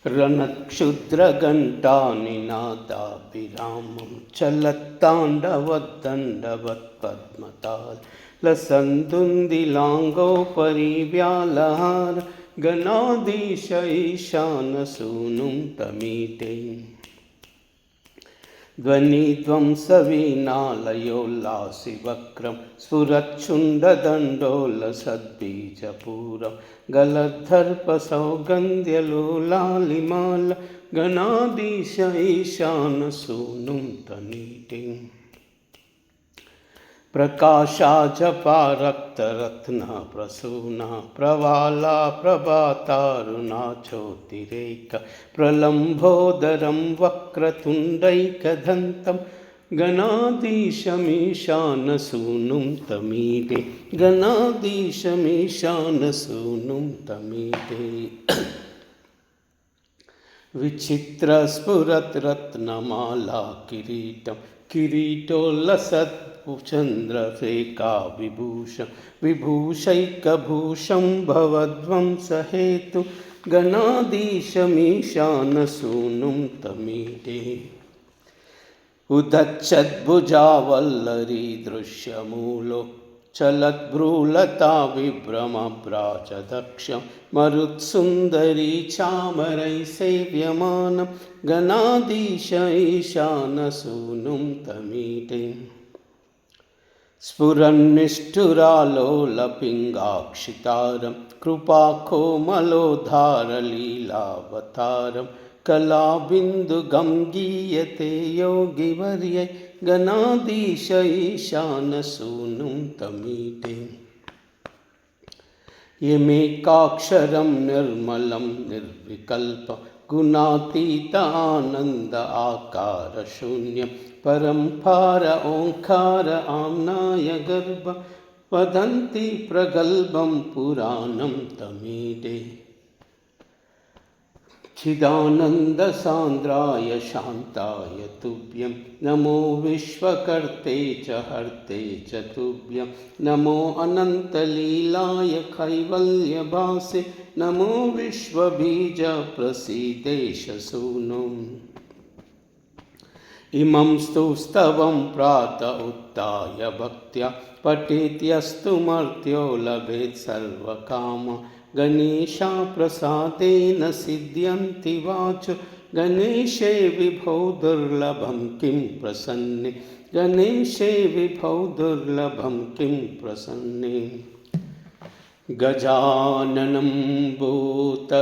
रणक्षुद्रघण्टानिनादाभिरामं चलत्ताण्डवदण्डवत्पद्मतालसन्दुन्दिलाङ्गोपरि व्यालहार गणाधीश ईशानसूनुं तमीटे ध्वनिध्वंसवीणालयोल्लासिवक्त्रं स्फुरच्छुण्डदण्डोलसद्बीजपूरं गलद्धर्पसौगन्ध्यलोलालिमाल गणाधीश ईशानसूनुं तमीटे प्रकाशाजपा रक्तरत्ना प्रसूना प्रवाला प्रभातारुणा ज्योतिरेक प्रलम्बोदरं वक्रतुण्डैकदन्तं गणाधीशमीशानसूनुं तमीटे गणाधीशमीशानसूनुं तमीटे विचित्रस्फुरद्रत्नमाला किरीटं किरीटोल्लसत्चन्द्ररेखा विभूषैकभूषं भवध्वंसहेतु गणाधीशमीशानसूनुं तमीटे उदच्छद्भुजावल्लरी दृश्यमूलो चलद्भ्रूलता विभ्रमभ्राजदक्षं मरुत्सुन्दरी चामरैः सेव्यमानं गणाधीश ईशानसूनुं तमीटे स्फुरन्निष्ठुरालोलपिङ्गाक्षितारं कृपाकोमलोद्धारलीलावतारं कलाबिन्दुगं गीयते योगिवर्यै गणाधीश ईशानसूनुं तमीटे यमेकाक्षरं निर्मलं निर्विकल्पं गुणातीत आनन्द आकारशून्यं परम्पार ओङ्कार आम्नाय गर्भ वदन्ति प्रगल्भं पुराणं तमीटे चिदानन्दसान्द्राय शान्ताय तुभ्यं नमो विश्वकर्ते च हर्ते च तुभ्यं नमो अनन्तलीलाय कैवल्यभासे नमो विश्वबीजप्रसीदेश सूनुम् इमं स्तुस्तवं प्रातः उत्थाय भक्त्या पठेत्यस्तु मर्त्यो लभेत् सर्वकामा गणेशाप्रसादेन सिद्ध्यन्ति वाचो गणेशे विभो दुर्लभं किं प्रसन्ने गणेशे विभो दुर्लभं किं प्रसन्ने गजाननं भूतगणादिसेवितं